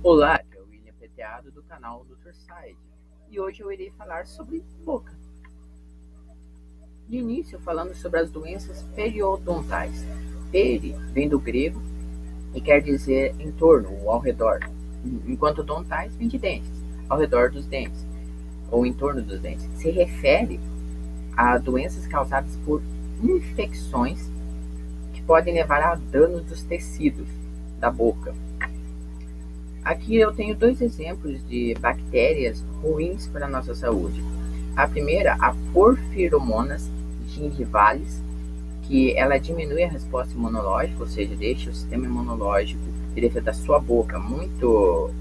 Olá, aqui é o William Peteado do canal Dr. Side e hoje eu irei falar sobre boca. De início, falando sobre as doenças periodontais. Peri vem do grego e quer dizer em torno ou ao redor, enquanto dontais vem de dentes, ao redor dos dentes ou em torno dos dentes. Se refere a doenças causadas por infecções que podem levar a danos dos tecidos da boca. Aqui eu tenho dois exemplos de bactérias ruins para a nossa saúde. A primeira, a Porphyromonas gingivalis, que ela diminui a resposta imunológica, ou seja, deixa o sistema imunológico de defesa da sua boca muito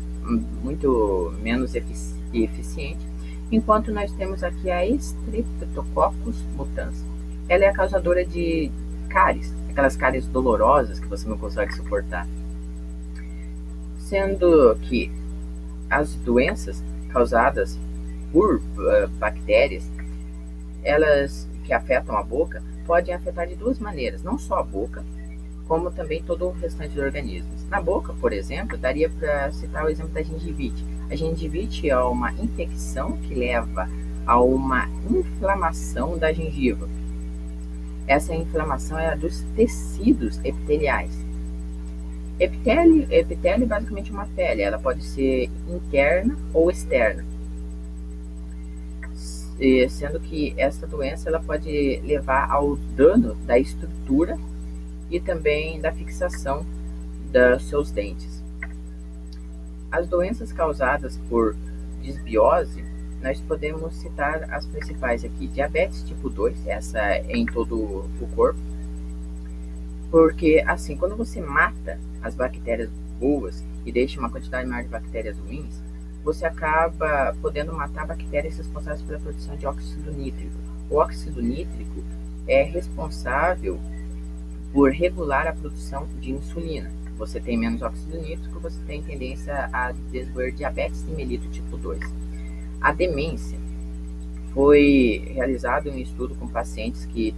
menos eficiente, enquanto nós temos aqui a Streptococcus mutans. Ela é a causadora de cáries, aquelas cáries dolorosas que você não consegue suportar. Sendo que as doenças causadas por bactérias, elas que afetam a boca, podem afetar de duas maneiras, não só a boca, como também todo o restante do organismo. Na boca, por exemplo, daria para citar o exemplo da gengivite. A gengivite é uma infecção que leva a uma inflamação da gengiva. Essa inflamação é a dos tecidos epiteliais. Epitélio é basicamente uma pele, ela pode ser interna ou externa, sendo que essa doença ela pode levar ao dano da estrutura e também da fixação dos seus dentes. As doenças causadas por disbiose, nós podemos citar as principais aqui. Diabetes tipo 2, essa é em todo o corpo, porque assim, quando você mata as bactérias boas e deixa uma quantidade maior de bactérias ruins, você acaba podendo matar bactérias responsáveis pela produção de óxido nítrico. O óxido nítrico é responsável por regular a produção de insulina. Você tem menos óxido nítrico, você tem tendência a desenvolver diabetes mellitus tipo 2. A demência foi realizado um estudo com pacientes que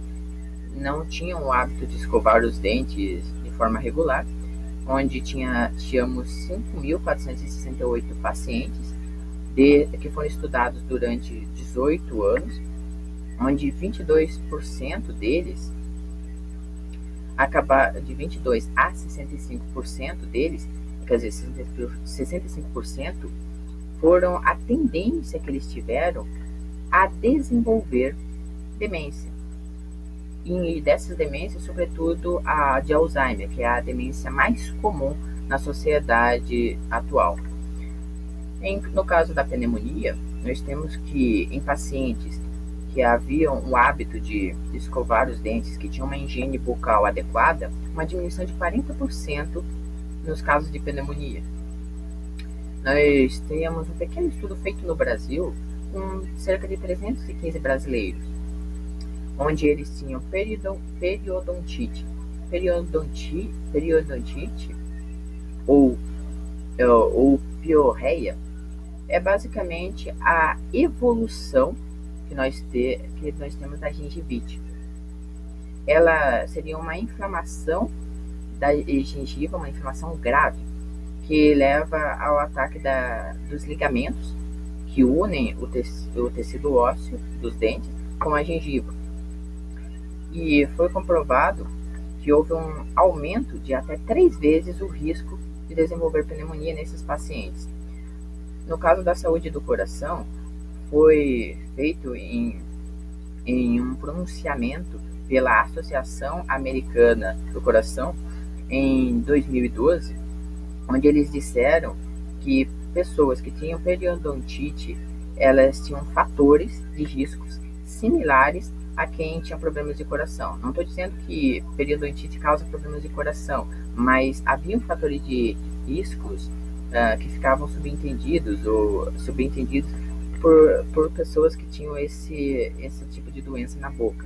não tinham o hábito de escovar os dentes de forma regular, onde tínhamos 5.468 pacientes que foram estudados durante 18 anos, onde 22% deles, de 22 a 65% deles, quer dizer, 65% foram a tendência que eles tiveram a desenvolver demência. E dessas demências, sobretudo a de Alzheimer, que é a demência mais comum na sociedade atual. No caso da pneumonia, nós temos que em pacientes que haviam o hábito de escovar os dentes, que tinham uma higiene bucal adequada, uma diminuição de 40% nos casos de pneumonia. Nós temos um pequeno estudo feito no Brasil com cerca de 315 brasileiros, onde eles tinham periodontite ou piorreia, é basicamente a evolução que nós temos da gengivite. Ela seria uma inflamação da gengiva, uma inflamação grave, que leva ao ataque dos ligamentos que unem o tecido ósseo dos dentes com a gengiva. E foi comprovado que houve um aumento de até 3 vezes o risco de desenvolver pneumonia nesses pacientes. No caso da saúde do coração, foi feito em um pronunciamento pela Associação Americana do Coração em 2012, onde eles disseram que pessoas que tinham periodontite, elas tinham fatores de riscos similares a quem tinha problemas de coração. Não estou dizendo que periodontite causa problemas de coração, mas havia fatores de riscos que ficavam subentendidos por pessoas que tinham esse tipo de doença na boca.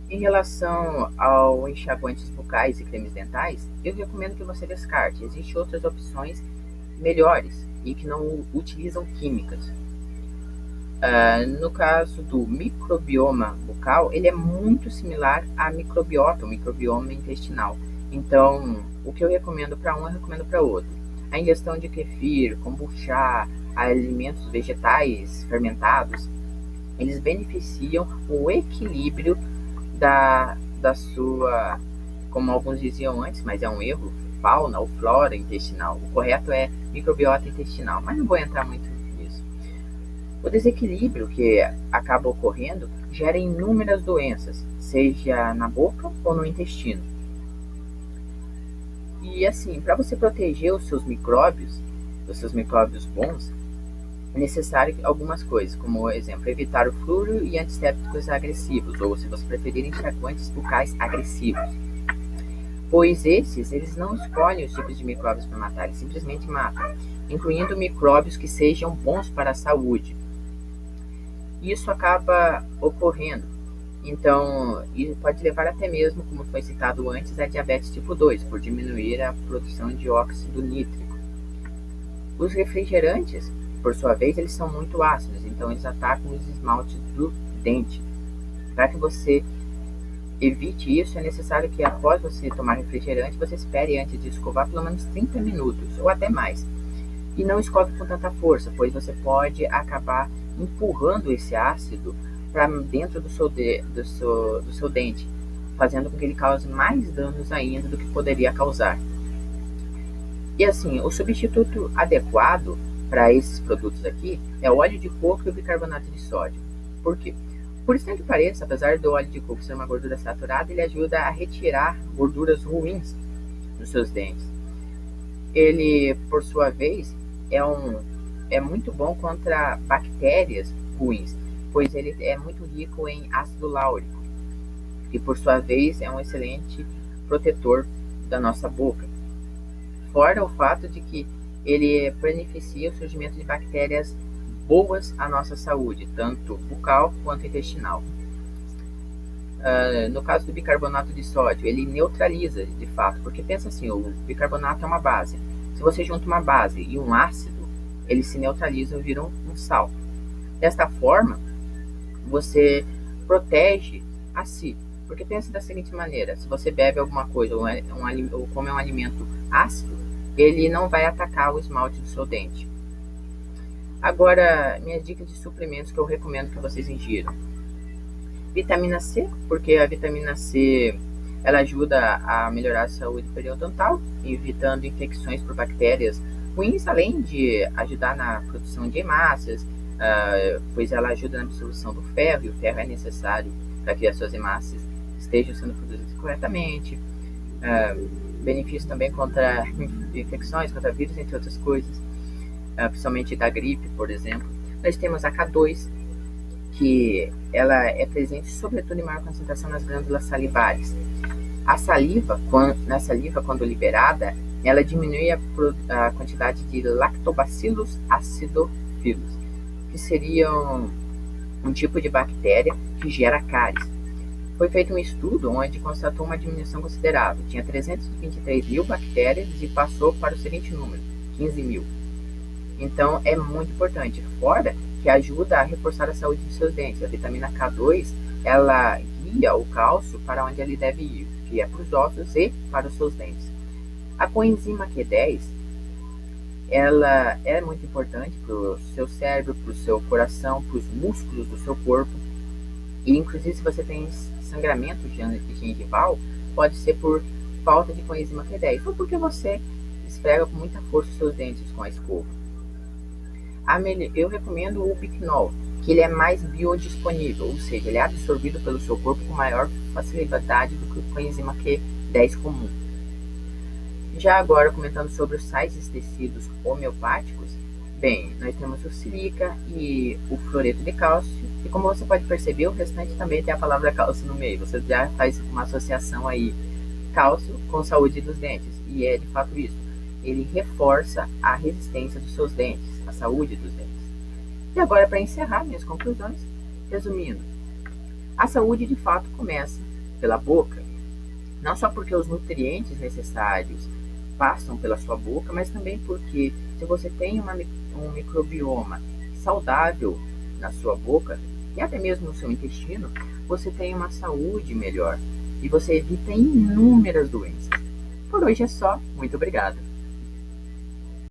Em relação ao enxaguantes bucais e cremes dentais, eu recomendo que você descarte. Existem outras opções melhores e que não utilizam químicas. No caso do microbioma bucal, ele é muito similar à microbiota, o microbioma intestinal. Então, o que eu recomendo para um, eu recomendo para outro. A ingestão de kefir, kombucha, alimentos vegetais fermentados, eles beneficiam o equilíbrio da sua, como alguns diziam antes, mas é um erro, fauna ou flora intestinal. O correto é microbiota intestinal, mas não vou entrar muito nisso. O desequilíbrio que acaba ocorrendo gera inúmeras doenças, seja na boca ou no intestino. E assim, para você proteger os seus micróbios bons, é necessário algumas coisas, como exemplo, evitar o flúor e antissépticos agressivos, ou se você preferir, enxaguantes bucais agressivos. Pois eles não escolhem os tipos de micróbios para matar, eles simplesmente matam, incluindo micróbios que sejam bons para a saúde. Isso acaba ocorrendo. Então, isso pode levar até mesmo, como foi citado antes, a diabetes tipo 2, por diminuir a produção de óxido nítrico. Os refrigerantes, por sua vez, eles são muito ácidos, então eles atacam os esmaltes do dente. Para que você evite isso, é necessário que após você tomar refrigerante, você espere antes de escovar pelo menos 30 minutos, ou até mais. E não escove com tanta força, pois você pode acabar empurrando esse ácido para dentro do seu dente, fazendo com que ele cause mais danos ainda do que poderia causar. E assim, o substituto adequado para esses produtos aqui é o óleo de coco e o bicarbonato de sódio. Por quê? Por estranho que pareça, apesar do óleo de coco ser uma gordura saturada, ele ajuda a retirar gorduras ruins dos seus dentes. Ele, por sua vez, é muito bom contra bactérias ruins, pois ele é muito rico em ácido láurico, e por sua vez é um excelente protetor da nossa boca. Fora o fato de que ele beneficia o surgimento de bactérias boas à nossa saúde, tanto bucal quanto intestinal. No caso do bicarbonato de sódio, ele neutraliza de fato, porque pensa assim, o bicarbonato é uma base. Se você junta uma base e um ácido, eles se neutralizam e viram um sal. Desta forma, você protege a si. Porque pensa da seguinte maneira, se você bebe alguma coisa ou come um alimento ácido, ele não vai atacar o esmalte do seu dente. Agora, minhas dicas de suplementos que eu recomendo que vocês ingiram. Vitamina C, porque a vitamina C ela ajuda a melhorar a saúde periodontal, evitando infecções por bactérias ruins, além de ajudar na produção de hemácias, pois ela ajuda na absorção do ferro, e o ferro é necessário para que as suas hemácias estejam sendo produzidas corretamente. Benefício também contra infecções, contra vírus, entre outras coisas, principalmente da gripe, por exemplo. Nós temos a K2, que ela é presente sobretudo em maior concentração nas glândulas salivares. A saliva, quando liberada, ela diminui a quantidade de lactobacillus acidophilus, que seriam um tipo de bactéria que gera cáries. Foi feito um estudo onde constatou uma diminuição considerável. Tinha 323 mil bactérias e passou para o seguinte número, 15 mil. Então, é muito importante. Fora que ajuda a reforçar a saúde dos seus dentes. A vitamina K2, ela guia o cálcio para onde ele deve ir, que é para os ossos e para os seus dentes. A coenzima Q10, ela é muito importante para o seu cérebro, para o seu coração, para os músculos do seu corpo. E, inclusive, se você tem sangramento gengival, pode ser por falta de coenzima Q10 ou porque você esfrega com muita força os seus dentes com a escova. Eu recomendo o Biquinol, que ele é mais biodisponível, ou seja, ele é absorvido pelo seu corpo com maior facilidade do que o coenzima Q10 comum. Já agora, comentando sobre os sais e tecidos homeopáticos, bem, nós temos o silica e o fluoreto de cálcio, e como você pode perceber, o restante também tem a palavra cálcio no meio. Você já faz uma associação aí, cálcio com saúde dos dentes, e é de fato isso. Ele reforça a resistência dos seus dentes, a saúde dos dentes. E agora, para encerrar minhas conclusões, resumindo, a saúde de fato começa pela boca, não só porque os nutrientes necessários passam pela sua boca, mas também porque se você tem um microbioma saudável na sua boca e até mesmo no seu intestino, você tem uma saúde melhor e você evita inúmeras doenças. Por hoje é só. Muito obrigado.